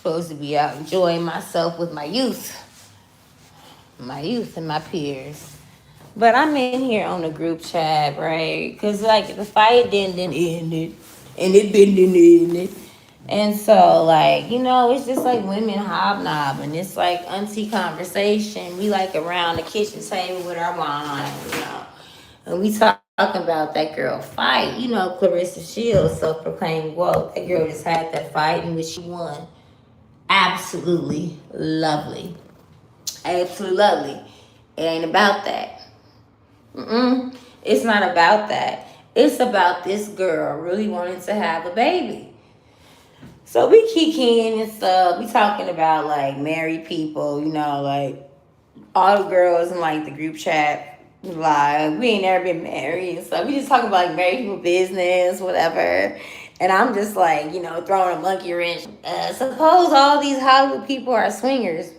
Supposed to be out enjoying myself with my youth and my peers. But I'm in here on the group chat, right? Because, like, the fight didn't end it. And it didn't end it. And so, like, it's just like women hobnobbing. It's like auntie conversation. We like around the kitchen table with our wine. And we talking about that girl fight. Clarissa Shields, self-proclaimed woke. That girl just had that fight in which she won. Absolutely lovely. Absolutely lovely. It ain't about that. It's not about that. It's about this girl really wanting to have a baby. So we kikiing and stuff. We talking about like married people, like all the girls in like the group chat. Like we ain't never been married and stuff. We just talking about like married people business, whatever. And I'm just like, throwing a monkey wrench. Suppose all these Hollywood people are swingers.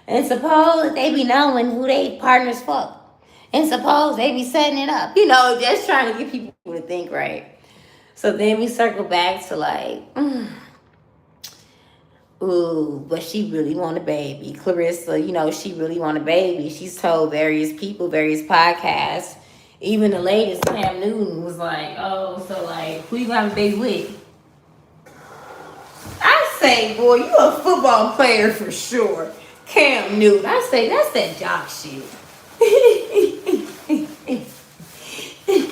And suppose they be knowing who they partners fuck. And suppose they be setting it up. Just trying to get people to think right. So then we circle back to like, ooh, but she really want a baby. Clarissa, she really want a baby. She's told various people, various podcasts. Even the latest, Cam Newton, was like, oh, so like, who you gonna have a baby with? I say, boy, you a football player for sure. Cam Newton. I say, that's that jock shit.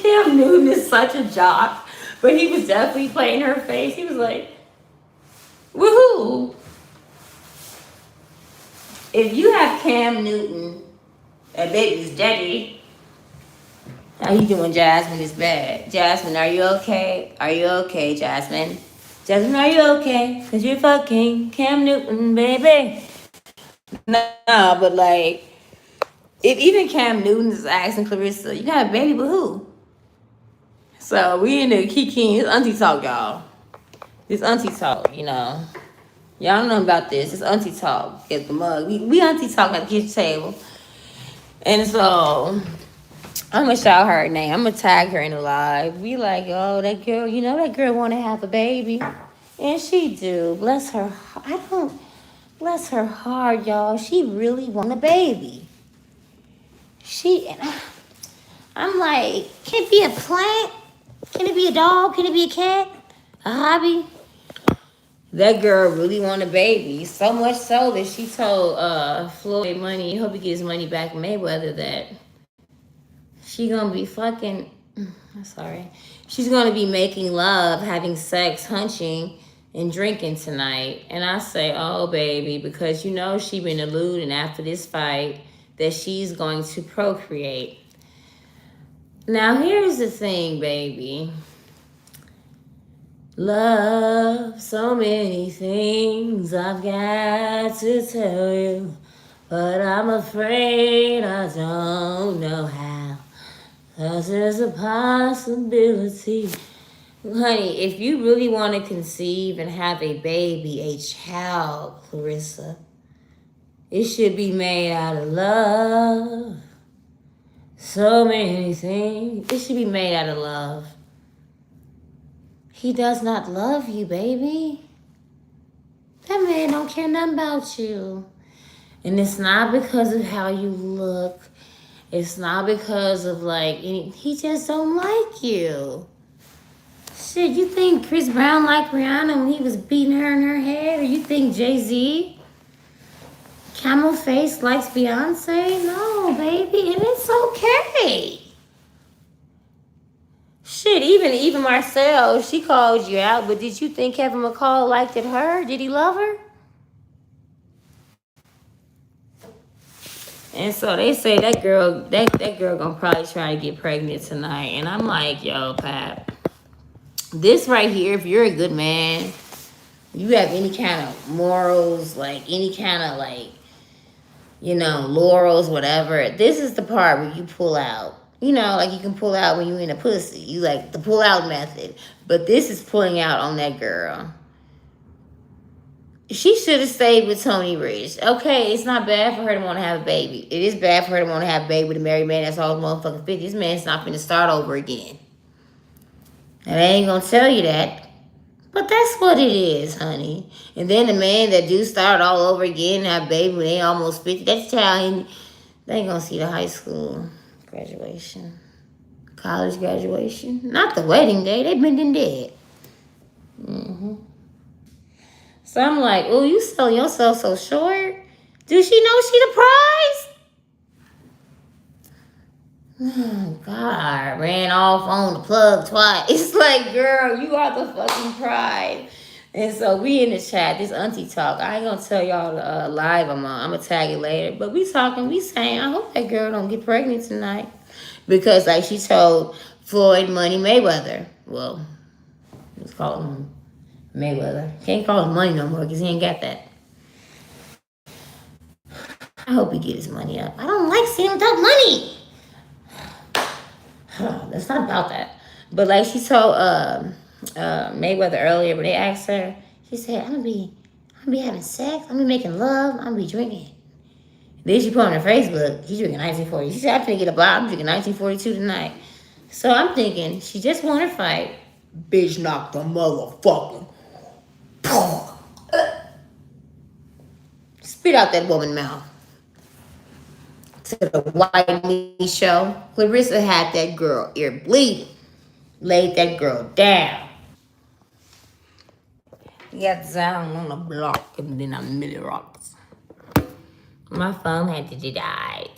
Cam Newton is such a jock. But he was definitely playing her face. He was like, woohoo. If you have Cam Newton, that baby's daddy. How you doing, Jasmine? Is bad. Jasmine, are you okay? Are you okay, Jasmine? Jasmine, are you okay? Because you're fucking Cam Newton, baby. Nah, but like, if even Cam Newton is asking Clarissa, you got a baby with who? So we in the Kiki. It's auntie talk, y'all. It's auntie talk, Y'all don't know about this. It's auntie talk. Get the mug. We auntie talk at the kitchen table. And so I'm gonna shout her name. I'm gonna tag her in the live. We like, oh, that girl, that girl wanna have a baby. And she do. Bless her. Bless her heart, y'all. She really want a baby. I'm like, can it be a plant? Can it be a dog? Can it be a cat? A hobby? That girl really want a baby. So much so that she told Floyd Money, hope he gets money back Mayweather, that she gonna be fucking, sorry. She's gonna be making love, having sex, hunching, and drinking tonight. And I say, oh baby, because she been alluding after this fight that she's going to procreate. Now here's the thing, baby. Love, so many things I've got to tell you, but I'm afraid I don't know how. 'Cause there's a possibility. Honey, if you really want to conceive and have a baby, a child, Clarissa, it should be made out of love. So many things. It should be made out of love. He does not love you, baby. That man don't care nothing about you. And it's not because of how you look. It's not because of he just don't like you. Shit, you think Chris Brown liked Rihanna when he was beating her in her head? Or you think Jay-Z, Camel Face, likes Beyonce? No, baby, and it's okay. Shit, even Marcel, she called you out, but did you think Kevin McCall liked it her? Did he love her? And so they say that girl gonna probably try to get pregnant tonight. And I'm like, yo, Pap, this right here, if you're a good man, you have any kind of morals, like any kind of laurels, whatever, this is the part where you pull out. Like you can pull out when you in a pussy. You like the pull out method. But this is pulling out on that girl. She should have stayed with Tony Rich. Okay, it's not bad for her to want to have a baby. It is bad for her to want to have a baby with a married man that's all motherfucking 50. This man's not going to start over again. And I ain't going to tell you that. But that's what it is, honey. And then the man that do start all over again, have baby when they almost 50, that's child, they ain't gonna see the high school graduation, college graduation. Not the wedding day, they been in dead. Mm-hmm. So I'm like, oh, you selling yourself so short? Do she know she the prize? Oh, God, ran off on the plug twice. It's like, girl, you are the fucking prize. And so we in the chat, this auntie talk. I ain't gonna tell y'all live I'm on. I'm gonna tag it later. But we talking, we saying, I hope that girl don't get pregnant tonight. Because like she told Floyd Money Mayweather. Well, let's call him Mayweather. Can't call him Money no more because he ain't got that. I hope he get his money up. I don't like seeing him without money. That's not about that. But like she told Mayweather earlier when they asked her, she said, I'm gonna be having sex, I'm gonna be making love, I'm gonna be drinking. Then she put on her Facebook, she's drinking 1940. She said, I'm gonna get a bottle, I'm drinking 1942 tonight. So I'm thinking, she just won her fight. Bitch knocked the motherfucking spit out that woman's mouth. To the White Meat Show, Clarissa had that girl ear bleeding. Laid that girl down. Got down on the block and then I Millie rocks. My phone had to die.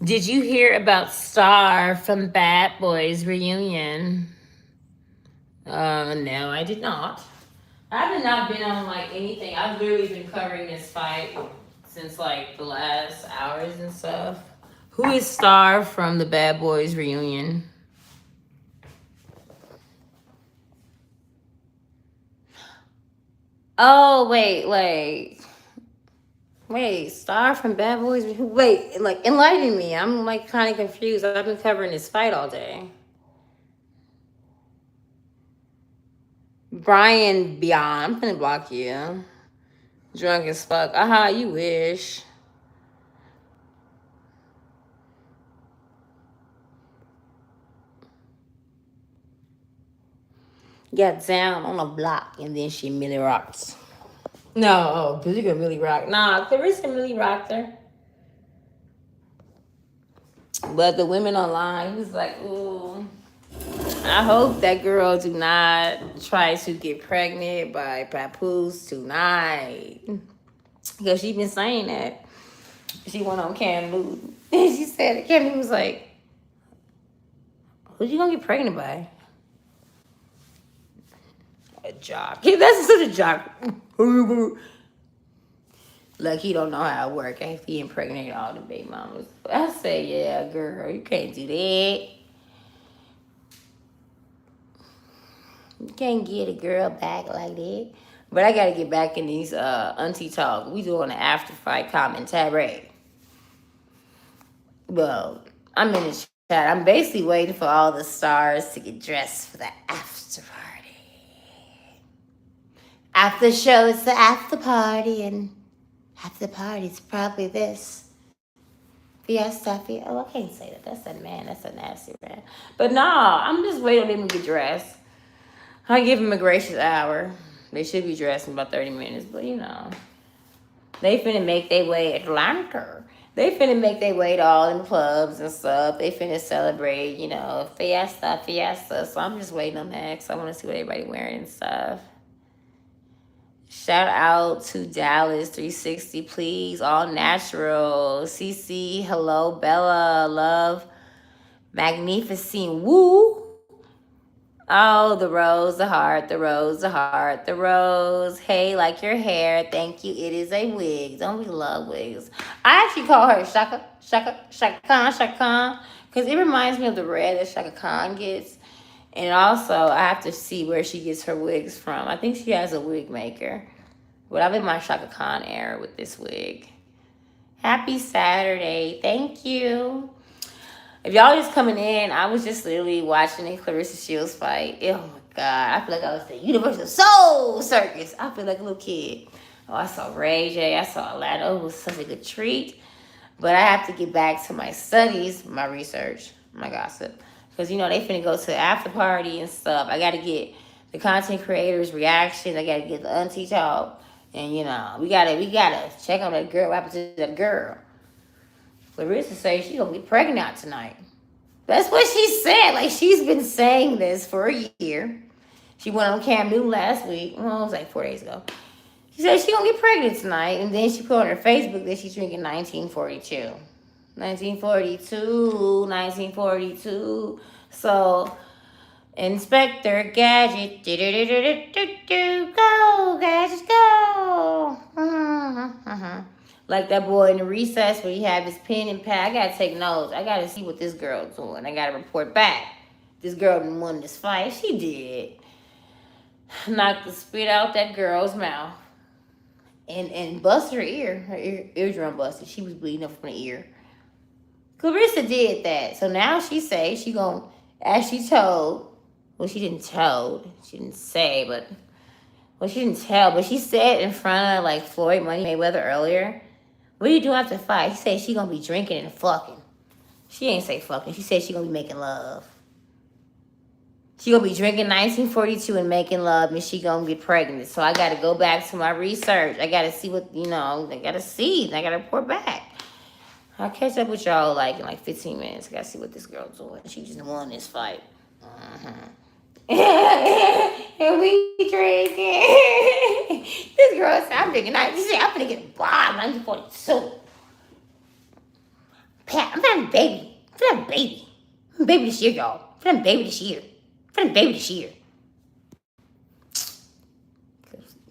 Did you hear about Star from Bad Boys reunion? No, I did not. I have not been on like anything. I've literally been covering this fight since like the last hours and stuff. Who is Star from the Bad Boys reunion? Oh, wait, Star from Bad Boys? Wait, like, enlighten me. I'm, like, kind of confused. I've been covering this fight all day. Brian Beyond. I'm gonna block you. Drunk as fuck. Aha, you wish. Got down on a block, and then she Millie rocks. No, because you can Millie rock. Nah, Clarissa Millie rocked her. But the women online, was like, ooh, I hope that girl do not try to get pregnant by Papoose tonight. Because she been saying that. She went on Cam Newton. And she said, Cam Newton was like, who you gonna get pregnant by? A jock. That's such a jock. Like he don't know how it works after he impregnated all the baby mamas. I say, yeah, girl, you can't do that. You can't get a girl back like that. But I gotta get back in these auntie talk. We doing an after fight commentary. Well, I'm in the chat. I'm basically waiting for all the stars to get dressed for the after party. After the show, it's the after party, and after the party, it's probably this. Fiesta. Oh, I can't say that. That's a man. That's a nasty man. But no, I'm just waiting on them to get dressed. I give them a gracious hour. They should be dressed in about 30 minutes, but you know. They finna make their way to Atlanta. They finna make their way to all them clubs and stuff. They finna celebrate, you know, fiesta. So I'm just waiting on that because I want to see what everybody wearing and stuff. Shout out to Dallas 360, please. All natural. CC, hello, Bella, love, magnificent, woo. Oh, the rose, the heart, the rose, the heart, the rose. Hey, like your hair. Thank you. It is a wig. Don't we love wigs? I actually call her Shaka Khan. Because it reminds me of the red that Shaka Khan gets. And also, I have to see where she gets her wigs from. I think she has a wig maker. But I'm in my Shaka Khan era with this wig. Happy Saturday. Thank you. If y'all just coming in, I was just literally watching a Clarissa Shields fight. Oh my God. I feel like I was at Universal Soul Circus. I feel like a little kid. Oh, I saw Ray J. I saw Atlanta. It was such a good treat. But I have to get back to my studies, my research, my gossip. Because, you know, they finna go to the after party and stuff. I got to get the content creator's reaction. I gotta get the auntie talk. And you know, we gotta check on that girl. What happened to that girl? Clarissa says she gonna get pregnant tonight. That's what she said. Like, she's been saying this for a year. She went on Cam Newton last week. Well, it was like 4 days ago. She said she gonna get pregnant tonight, and then she put on her Facebook that she's drinking 1942. 1942. So, Inspector Gadget, go, Gadget, go. Like that boy in the recess where he had his pen and pad. I gotta take notes. I gotta see what this girl's doing. I gotta report back. This girl didn't win this fight. She did. Knocked the spit out that girl's mouth. And busted her ear. Her eardrum busted. She was bleeding up from the ear. Clarissa did that. So now she say she gonna, as she told, well, she didn't tell. She didn't say, but, well, she didn't tell, but she said in front of, like, Floyd Money Mayweather earlier, what are you doing after the fight? She said she gonna be drinking and fucking. She ain't say fucking. She said she gonna be making love. She gonna be drinking 1942 and making love, and she gonna get pregnant. So I gotta go back to my research. I gotta see what, you know, I gotta see. I gotta report back. I'll catch up with y'all like in like 15 minutes. I gotta see what this girl's doing. She just won this fight. And we drinking. This girl said, I'm drinking 1942. I'm gonna get bomb 1942. Pat, I'm having a baby. I'm having a baby. I'm a baby this year, y'all. I'm having a baby this year. I'm having a baby this year.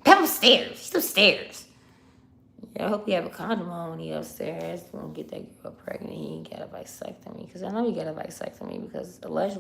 Pat upstairs. She's upstairs. Yeah, I hope you have a condom on when he upstairs. Won't get that girl pregnant. He ain't got a vasectomy. Because I know he got a vasectomy because allegedly